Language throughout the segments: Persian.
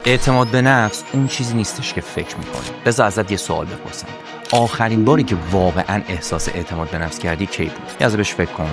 اعتماد به نفس اون چیزی نیستش که فکر میکنی. بذار ازت یه سوال بپرسم. آخرین باری که واقعا احساس اعتماد به نفس کردی کی بود؟ یه بهش فکر کن.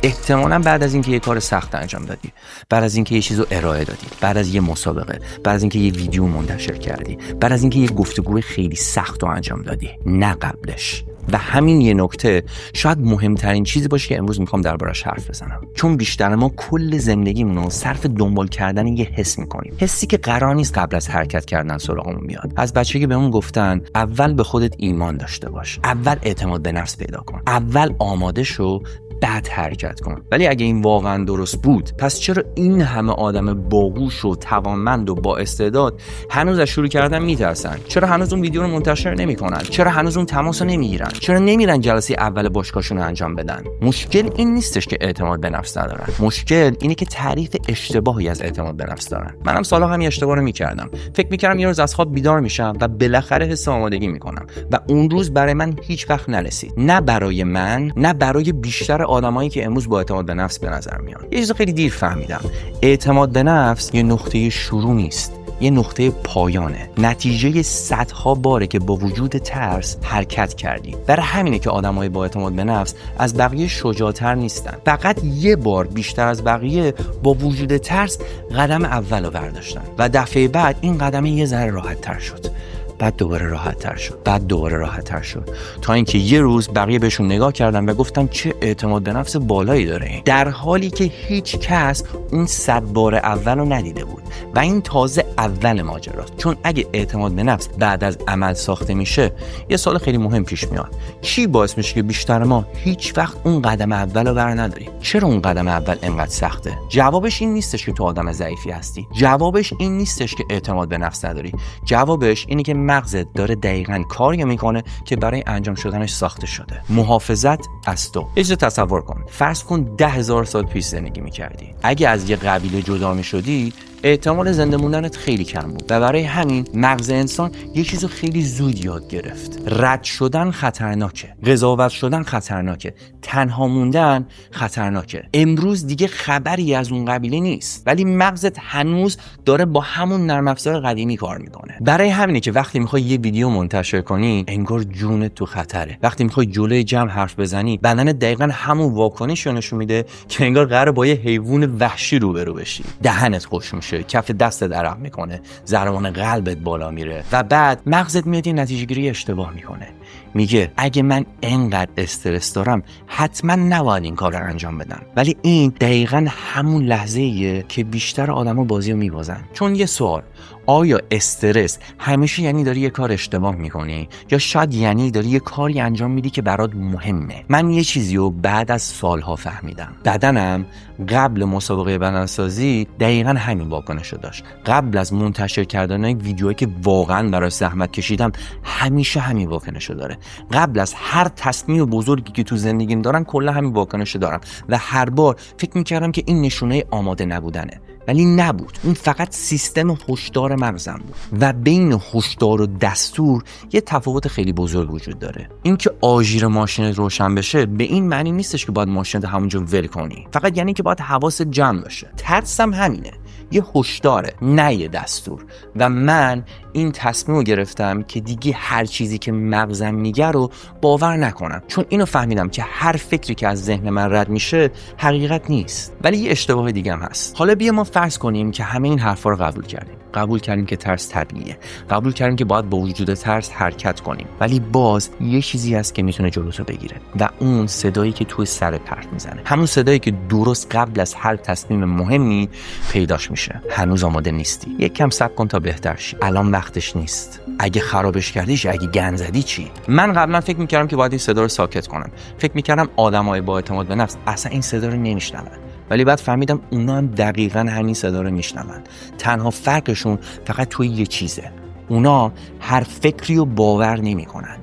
احتمالاً بعد از اینکه یه کار سخت انجام دادی، بعد از اینکه یه چیزو ارائه دادی، بعد از یه مسابقه، بعد از اینکه یه ویدیو منتشر کردی، بعد از اینکه یه گفتگو خیلی سخت رو انجام دادی، نه قبلش. و همین یه نکته شاید مهمترین چیزی باشه که امروز میخوام دربارش حرف بزنم. چون بیشتر ما کل زندگیمون رو صرف دنبال کردن یه حس میکنیم، حسی که قرار نیست قبل از حرکت کردن سراغمون بیاد. از بچگی بهمون گفتن اول به خودت ایمان داشته باش، اول اعتماد به نفس پیدا کن، اول آماده شو، بعد حرکت کن. ولی اگه این واقعا درست بود، پس چرا این همه آدم باهوش و توانمند و با استعداد هنوز از شروع کردن میترسن؟ چرا هنوز اون ویدیو رو منتشر نمیکنن؟ چرا هنوز اون تماس رو نمیگیرن؟ چرا نمیرن جلسه اول باشگاهشون رو انجام بدن؟ مشکل این نیستش که اعتماد به نفس ندارن، مشکل اینه که تعریف اشتباهی از اعتماد به نفس دارن. منم سالها همین اشتباه رو میکردم. فکر میکردم یه روز از خواب بیدار میشم و بالاخره حس آمادگی میکنم و اون روز برای من هیچ وقت نرسید. نه برای من، نه برای بیشتر آدمایی که امروز با اعتماد به نفس به نظر میان. یه چیز خیلی دیر فهمیدم. اعتماد به نفس یه نقطه شروع نیست، یه نقطه پایانه. نتیجه صدها باره که با وجود ترس حرکت کردی. برای همینه که آدمای با اعتماد به نفس از بقیه شجاع‌تر نیستن. فقط یه بار بیشتر از بقیه با وجود ترس قدم اولو برداشتن و دفعه بعد این قدم یه ذره راحت‌تر شد. بعد دوباره راحت‌تر شد، بعد دوباره راحت‌تر شد، تا اینکه یه روز بقیه بهشون نگاه کردن و گفتن چه اعتماد به نفس بالایی داره این، در حالی که هیچ کس اون 100 بار اول رو ندیده بود. و این تازه اول ماجراست. چون اگه اعتماد به نفس بعد از عمل ساخته میشه، یه سوال خیلی مهم پیش میاد. چی باعث میشه که بیشتر ما هیچ وقت اون قدم اول رو بر نداریم؟ چرا اون قدم اول انقدر سخته؟ جوابش این نیستش که تو آدم ضعیفی هستی، جوابش این نیستش که اعتماد به نفس نداری، جوابش اینه که مغزت داره دقیقاً کاری میکنه که برای انجام شدنش ساخته شده. محافظت از تو. یه چیز تصور کن. فرض کن 10,000 سال پیش زندگی میکردی. اگه از یه قبیله جدا میشدی، احتمال زنده موندنت خیلی کم بود و برای همین مغز انسان یه چیزو خیلی زود یاد گرفت. رد شدن خطرناکه، قضاوت شدن خطرناکه، تنها موندن خطرناکه. امروز دیگه خبری از اون قبیله نیست، ولی مغزت هنوز داره با همون نرم افزار قدیمی کار میکنه. برای همینه که وقتی میخوای یه ویدیو منتشر کنی، انگار جونت تو خطره. وقتی میخوای جلوی جمع حرف بزنی، بدنت دقیقاً همون واکنش رو نشون میده که انگار قراره با یه حیوان وحشی روبرو بشی. دهنت خوش میشه، کف دستت عرق میکنه، ضربان قلبت بالا میره و بعد مغزت میاد یه نتیجه گیری اشتباه میکنه. میگه اگه من انقدر استرس دارم، حتما نباید این کار رو انجام بدم. ولی این دقیقاً همون لحظه‌ایه که بیشتر آدما بازی رو میبازن. چون یه سوال، آیا استرس همیشه یعنی داری یه کار اشتباه میکنی، یا شاید یعنی داری یه کاری انجام میدی که برات مهمه؟ من یه چیزی رو بعد از سالها فهمیدم. بدنم قبل مسابقه بدنسازی دقیقاً همین واکنش رو داشت. قبل از منتشر کردن ویدیوهایی که واقعاً برای زحمت کشیدم، همیشه همین واکنش رو داره. قبل از هر تصمیم بزرگی که تو زندگیم دارم، کلا همین واکنش رو دارم و هر بار فکر میکردم که این نشونه آماده نبودنه، ولی نبود. اون فقط سیستم هشدار مغزم بود. و بین هشدار و دستور یه تفاوت خیلی بزرگ وجود داره. اینکه آژیر ماشینت روشن بشه به این معنی نیستش که باید ماشینت همونجا ول کنی، فقط یعنی که باید حواست جمع باشه. ترسم همینه، یه هشداره نه یه دستور. و من این تصمیم رو گرفتم که دیگه هر چیزی که مغزم میگه رو باور نکنم، چون اینو فهمیدم که هر فکری که از ذهن من رد میشه حقیقت نیست. ولی یه اشتباه دیگه هم هست. حالا بیا ما فرض کنیم که همه این حرفا رو قبول کردیم که ترس طبیعیه، قبول کردیم که باید با وجود ترس حرکت کنیم، ولی باز یه چیزی هست که میتونه جلوتو بگیره و اون صدایی که توی سر پرت میزنه، همون صدایی که درست قبل از هر تصمیم مهمی پیداش میشه. هنوز آماده نیستی، یک کم صبر کن تا بهتر شی، الان وقتش نیست. اگه خرابش کردیش، اگه گند زدی چی؟ من قبلا فکر میکردم که باید این صدا رو ساکت کنم، فکر میکردم آدمای با اعتماد به نفس اصلا این صدا رو نمیشنون، ولی بعد فهمیدم اونا هم دقیقاً همین صدا رو میشنون. تنها فرقشون فقط توی یه چیزه، اونا هر فکری رو باور نمیکنن.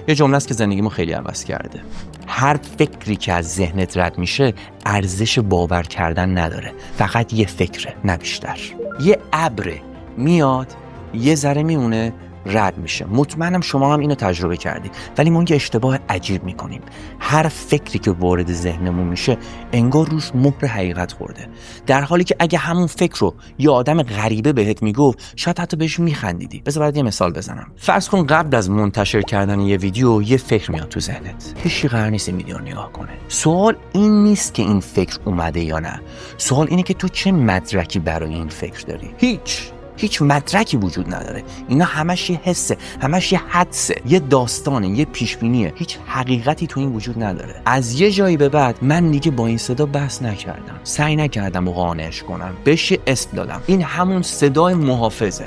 یه جمله است که زندگیمو خیلی عوض کرده. هر فکری که از ذهنت رد میشه ارزش باور کردن نداره، فقط یه فکره، نه بیشتر. یه ابر میاد، یه ذره میمونه رد میشه. مطمئنم شما هم اینو تجربه کردید، ولی ما یه اشتباه عجیب میکنیم. هر فکری که وارد ذهنمون میشه انگار روش مهر حقیقت خورده، در حالی که اگه همون فکر رو یه آدم غریبه بهت میگفت شاید حتی بهش میخندیدی. بذار برات یه مثال بزنم. فرض کن قبل از منتشر کردن یه ویدیو یه فکر میاد تو ذهنت، هیچی قرار نیست این ویدیو رو نگاه کنه. سوال این نیست که این فکر اومده یا نه، سوال اینه که تو چه مدرکی برای این فکر داری. هیچ مدرکی وجود نداره. اینا همش یه حسه، همش یه حدسه، یه داستانه، یه پیشبینیه. هیچ حقیقتی تو این وجود نداره. از یه جایی به بعد من دیگه با این صدا بحث نکردم، سعی نکردم قانعش کنم، بهش اسم دادم. این همون صدای محافظه.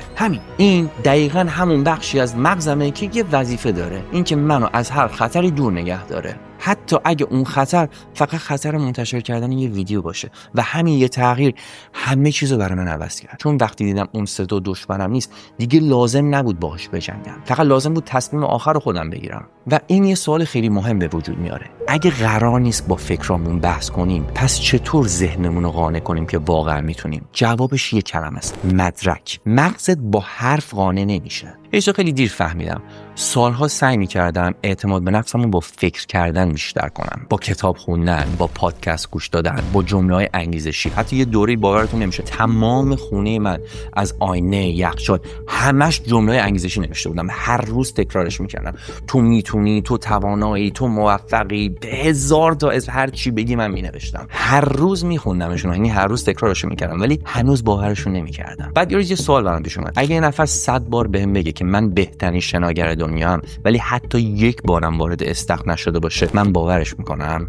این دقیقاً همون بخشی از مغزمه که یه وظیفه داره، این که منو از هر خطری دور نگه داره، حتی اگه اون خطر فقط خطر منتشر کردن یه ویدیو باشه. و همین یه تغییر همه چیزو برای من عوض کرد. چون وقتی دیدم اون صدا دشمنم نیست، دیگه لازم نبود باهاش بجنگم، فقط لازم بود تصمیم آخر رو خودم بگیرم. و این یه سوال خیلی مهم به وجود میاره. اگه قرار نیست با فکرامون بحث کنیم، پس چطور ذهنمون رو قانع کنیم که واقعا میتونیم؟ جوابش یه کلمه است: مدرک. مغزت با حرف قانع نمیشه. اینو خیلی دیر فهمیدم. سالها سعی می‌کردم اعتماد به نفسمو با فکر کردن بیشتر کنم، با کتاب خوندن، با پادکست گوش دادن، با جمله‌های انگیزشی. حتی یه دوره باورتون نمیشه تمام خونه من از آینه، یخچال، همش جمله‌های انگیزشی نوشته بودم. هر روز تکرارش می‌کردم: تو میتونی، تو توانایی، تو موفقی، به هزار تا از هر چی بگی من می‌نوشتم. هر روز می‌خوندمشون، یعنی هر روز تکرارش می‌کردم، ولی هنوز باورشون نمی‌کردم. بعد یه سوال برام پیش اومد: اگه یه نفر 100 بار بهم بگه که من بهترین شناگر دنیام، ولی حتی یک بارم وارد استخر نشده باشه، من باورش میکنم؟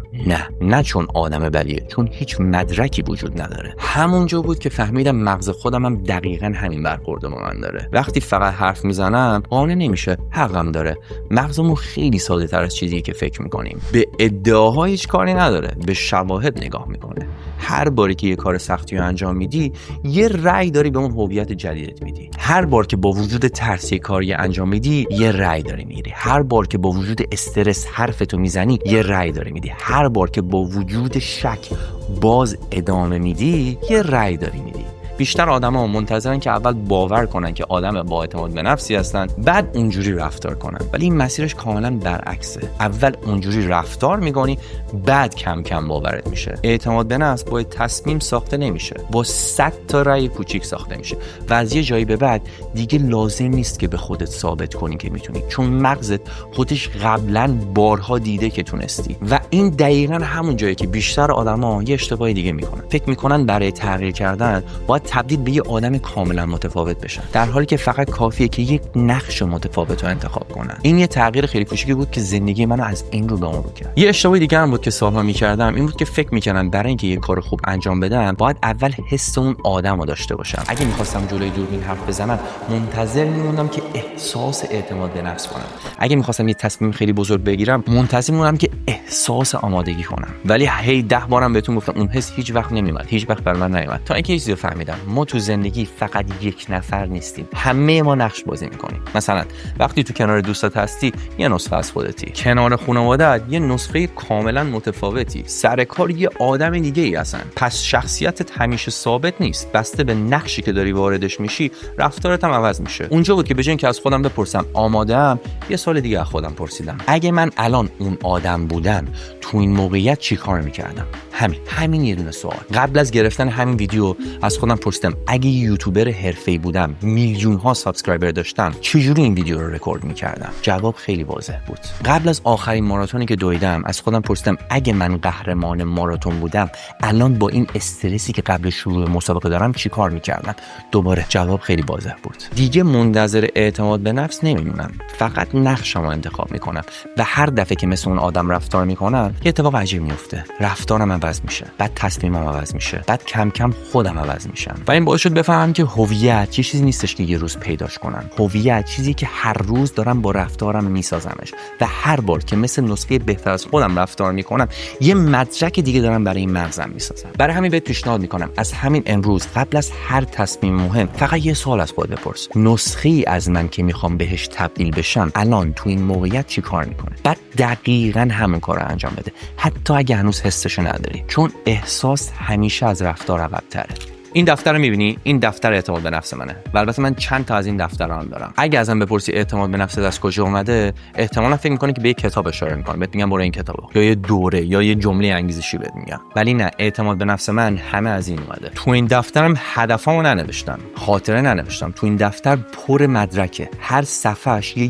نه چون آدم بدیه، چون هیچ مدرکی وجود نداره. همونجا بود که فهمیدم مغز خودم هم دقیقاً همین برخورد با من داره. وقتی فقط حرف میزنم قانع نمیشه، حقم داره. مغزمون خیلی ساده تر از چیزیه که فکر میکنیم. به ادعاها هیچ کاری نداره، به شواهد نگاه میکنه. هر باری که یه کار سختی رو انجام میدی، یه رأی داری به اون هویت جدیدت میدی. هر بار که با وجود ترس کاری انجام میدی، یه رأی داری میگیری. هر بار که با وجود استرس حرفتو میزنی، یه رأی داری میدی. هر بار که با وجود شک باز ادامه میدی، یه رأی داری میدی. بیشتر آدم‌ها منتظرن که اول باور کنن که آدم با اعتماد به نفسی هستن، بعد اونجوری رفتار کنن. ولی این مسیرش کاملا برعکسه. اول اونجوری رفتار میکنی، بعد کم کم باورت میشه. اعتماد به نفس با تصمیم ساخته نمیشه، با 100 تا رأی کوچیک ساخته میشه. و از یه جایی به بعد دیگه لازم نیست که به خودت ثابت کنی که میتونی، چون مغزت خودش قبلا بارها دیده که تونستی. و این دقیقاً همون جایی که بیشتر آدم‌ها یه اشتباهی دیگه میکنن. فکر میکنن برای تغییر کردن باید تبدیل به یه آدم کاملا متفاوت بشن، در حالی که فقط کافیه که یک نقش متفاوت رو انتخاب کنن. این یه تغییر خیلی کوچیکی بود که زندگی منو از این رو به اون رو کرد. یه اشتباهی دیگه هم بود که سالها می‌کردم، این بود که فکر می‌کردم برای اینکه یه کار خوب انجام بدم باید اول حس اون آدم رو داشته باشم. اگه می‌خواستم جلوی دوربین حرف بزنم، منتظر می‌موندم که احساس اعتماد به نفس کنم. اگه می‌خواستم یه تصمیم خیلی بزرگ بگیرم، منتظر می‌موندم که احساس آمادگی کنم. ولی هی 10 بارم بهتون گفتم اون حس هیچ وقت نمی‌اومد، هیچ وقت بر من نیومد. تا اینکه چیزی فهمیدم: ما تو زندگی فقط یک نفر نیستیم، همه ما نقش بازی میکنیم. مثلا وقتی تو کنار دوستات هستی، یه نسخه از خودتی. کنار خانواده‌ات یه نسخه کاملا متفاوتی. سر کار یه آدم دیگه ای هستن. پس شخصیتت همیشه ثابت نیست. بسته به نقشی که داری واردش میشی، رفتارت هم عوض میشه. اونجا بود که به جای اینکه از خودم بپرسم آماده‌ام، یه سال دیگه از خودم پرسیدم: اگه من الان اون آدم بودم، تو این موقعیت چیکار میکردم؟ همین یه دونه سوال. قبل از گرفتن همین ویدیو از خودم پرسیدم: اگه یوتیوبر حرفه‌ای بودم، میلیون ها سابسکرایبر داشتم، چجوری این ویدیو رو رکورد می‌کردم؟ جواب خیلی واضح بود. قبل از آخرین ماراتونی که دویدم از خودم پرسیدم: اگه من قهرمان ماراتون بودم، الان با این استرسی که قبل شروع مسابقه دارم چیکار می‌کردم؟ دوباره جواب خیلی واضح بود. دیگه منتظر اعتماد به نفس نمیمونم، فقط نقشمو انتخاب می‌کنم و هر دفعه که مثل اون آدم رفتار می‌کنم، یه اتفاق عجیب میفته. رفتارم عوض میشه، بعد تصمیمم عوض میشه، بعد کم کم خودم عوض میشم. و این باعث شد بفهمم که هویت یه چیزی نیستش که یه روز پیداش کنم. هویت چیزی که هر روز دارم با رفتارم میسازمش و هر بار که مثل نسخه بهتر از خودم رفتار میکنم، یه مدرک دیگه دارم برای این مغزم میسازم. برای همین بهت پیشنهاد میکنم از همین امروز قبل از هر تصمیم مهم فقط یه سوال از خودت بپرس: نسخه‌ای از من که میخوام بهش تبدیل بشم الان تو این موقعیت چی کار میکنه؟ بعد دقیقاً همون کارو انجام بده، حتی اگه هنوز حسش نداری، چون احساس همیشه از رفتار عقب‌تره. این دفتر رو می‌بینی؟ این دفتر اعتماد به نفس منه. و البته من چند تا از این دفترها هم دارم. اگه ازم بپرسی اعتماد به نفس از کجا اومده، احتمالاً فکر می‌کنی که به یک کتاب اشاره می‌کنم. بهت میگم برو این کتابو، یا یه دوره یا یه جمله انگیزشی بهت میگم. ولی نه، اعتماد به نفس من همه از این اومده. تو این دفترم هدفامو ننوشتم، خاطره ننوشتم. تو این دفتر پر مدرکه. هر صفحه‌اش یه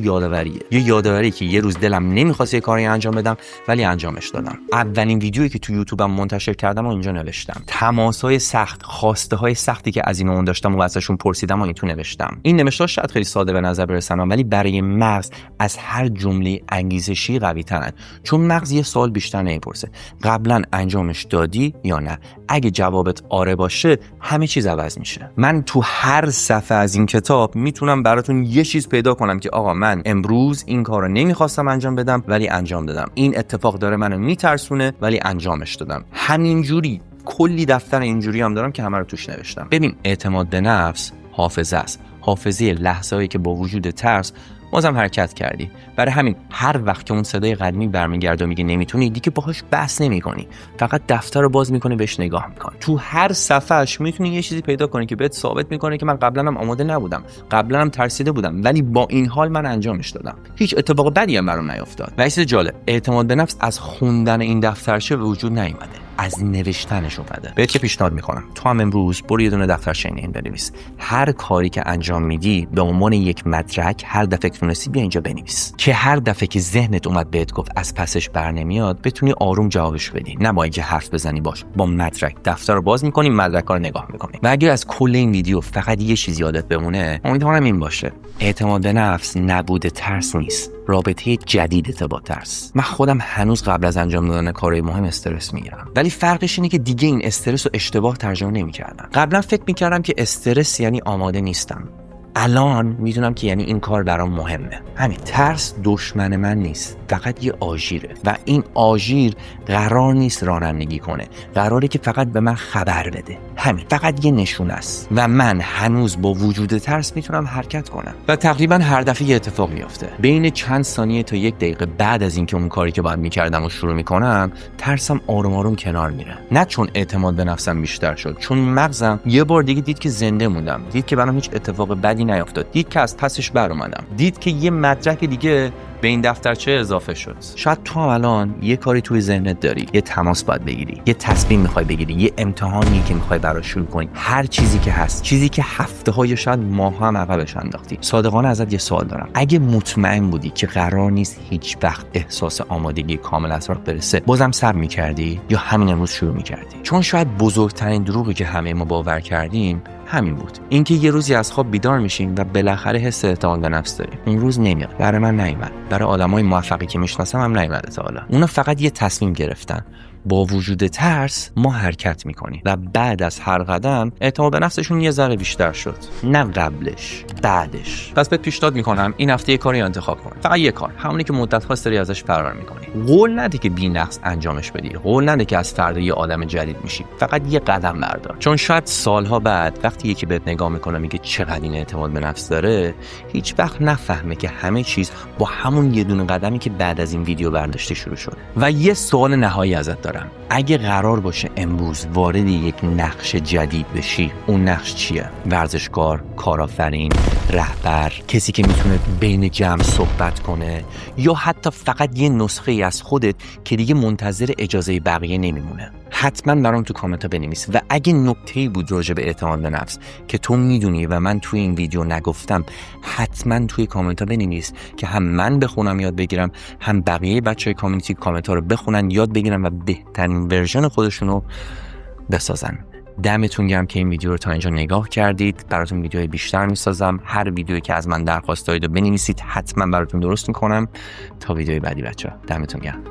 یادآوریه که یه روز دلم نمی‌خواست یه کاری انجام بدم ولی انجامش دادم. اولین ویدیویی که تو یوتیوبم منتشر کردم و اینجا نوشتم. تماس‌های سخت، خواسته سختی که از این اون داشتم و ازشون پرسیدم و این تو نوشتم. این نوشته‌ها شاید خیلی ساده به نظر برسن ولی برای مغز از هر جمله انگیزشی قوی ترن، چون مغز یه سوال بیشتر نمیپرسه: قبلا انجامش دادی یا نه؟ اگه جوابت آره باشه، همه چیز عوض میشه. من تو هر صفحه از این کتاب میتونم براتون یه چیز پیدا کنم که آقا من امروز این کارو نمیخواستم انجام بدم ولی انجام دادم. این اتفاق داره منو میترسونه ولی انجامش دادم. همینجوری کلی دفتر اینجوری هم دارم که همه رو توش نوشتم. ببین، اعتماد به نفس حافظه است. حافظه لحظه‌ای که با وجود ترس بازم حرکت کردی. برای همین هر وقت که اون صدای قدیمی برمیگرده و میگه نمیتونی، دیگه باهاش بحث نمی‌کنی. فقط دفتر رو باز می‌کنی، بهش نگاه می‌کنی. تو هر صفحه‌اش میتونی یه چیزی پیدا کنی که بهت ثابت می‌کنه که من قبلا هم آماده نبودم، قبلا هم ترسیده بودم، ولی با این حال من انجامش دادم. هیچ اتفاق بدی هم برام نیفتاد. و چیز جالب، اعتماد به نفس از خوندن این دفترچه به وجود نیومده، از نوشتنش اومده. بهت که پیشنهاد میکنم تو هم امروز برو یه دونه دفتر شینین بنویس. هر کاری که انجام میدی به عنوان یک مدرک هر دفعه که تونستی بیا اینجا بنویس، که هر دفعه که ذهنت اومد بهت گفت از پسش بر نمیاد، بتونی آروم جوابش بدی، نه با اینکه حرف بزنی. باش با مدرک دفتر رو باز میکنی، مدرک‌ها رو نگاه میکنی. و اگر از کل این ویدیو فقط یه چیز یادت بمونه، امیدوارم این باشه: اعتماد به نفس نبود ترس نیست، رابطه جدیدت با ترس. من خودم هنوز قبل از انجام دادن کارهای مهم استرس میگیرم، ولی فرقش اینه که دیگه این استرس رو اشتباه ترجمه نمی‌کردم. قبلا فکر می‌کردم که استرس یعنی آماده نیستم. الان میدونم که یعنی این کار برام مهمه. همین. ترس دشمن من نیست، فقط یه آژیره و این آژیر قرار نیست رانندگی کنه، قراره که فقط به من خبر بده. همین، فقط یه نشونه است و من هنوز با وجود ترس میتونم حرکت کنم. و تقریبا هر دفعه یه اتفاق میفته. بین چند ثانیه تا یک دقیقه بعد از اینکه اون کاری که باید میکردم و شروع میکنم، ترسم آروم آروم کنار میره. نه چون اعتماد به نفسم بیشتر شد، چون مغزم یه بار دیگه دید که زنده موندم، دید که برام هیچ اتفاق بدی نیفتاد، دید که از پسش بر اومدم، دید که یه مدرک دیگه به این دفترچه اضافه شد. شاید تو هم الان یه کاری توی ذهنت داری، یه تماس باید بگیری، یه تصمیم میخوای بگیری، یه امتحانی که میخوای براش شروع کنی، هر چیزی که هست، چیزی که هفته‌ها یا شاید ماه‌ها هم عقبش انداختی. صادقانه ازت یه سوال دارم: اگه مطمئن بودی که قرار نیست هیچ وقت احساس آمادگی کامل از راه برسه، بازم صبر می‌کردی یا همین امروز شروع می‌کردی؟ چون شاید بزرگترین دروغی که همه ما باور کردیم همین بود، اینکه یه روزی از خواب بیدار میشیم و بالاخره حس اعتماد به نفس داریم. اون روز نمیاد. برای من نیومد، برای آدمای موفقی که میشناسم هم نیومده تا حالا. اونا فقط یه تصمیم گرفتن. با وجود ترس ما حرکت میکنیم و بعد از هر قدم اعتماد به نفسشون یه ذره بیشتر شد، نه قبلش، بعدش. پس بهت پیشنهاد میکنم این هفته یه کاری انتخاب کن، فقط یه کار، همونی که مدت هاست داری ازش فرار میکنی. قول نده که بی‌نقص انجامش بدی، قول نده که از فردا یه آدم جدید میشی، فقط یه قدم بردار. چون شاید سالها بعد وقتی یکی بهت نگاه میکنه میگه چقدر این اعتماد به نفس داره، هیچ وقت نفهمه که همه چیز با همون یه دونه قدمی که بعد از این ویدیو برداشته شروع شد. و یه سوال نهایی ازت دارم: اگه قرار باشه امروز وارد یک نقش جدید بشی، اون نقش چیه؟ ورزشکار، کارآفرین، رهبر، کسی که میتونه بین جمع صحبت کنه، یا حتی فقط یه نسخه ای از خودت که دیگه منتظر اجازه بقیه نمیمونه؟ حتما برام تو کامنت ها بنویس. و اگه نکته‌ای بود راجع به اعتماد به نفس که تو میدونی و من توی این ویدیو نگفتم، حتما توی کامنت ها بنویس که هم من بخونم یاد بگیرم، هم بقیه بچهای کامیونیتی کامنت ها رو بخونن یاد بگیرن و بهترین ورژن خودشونو بسازن. دمتون گرم که این ویدیو رو تا اینجا نگاه کردید. براتون ویدیوهای بیشتر میسازم. هر ویدیویی که از من درخواست دارید و بنویسید، حتما براتون درست میکنم. تا ویدیوی بعدی بچه‌ها، دمتون گرم.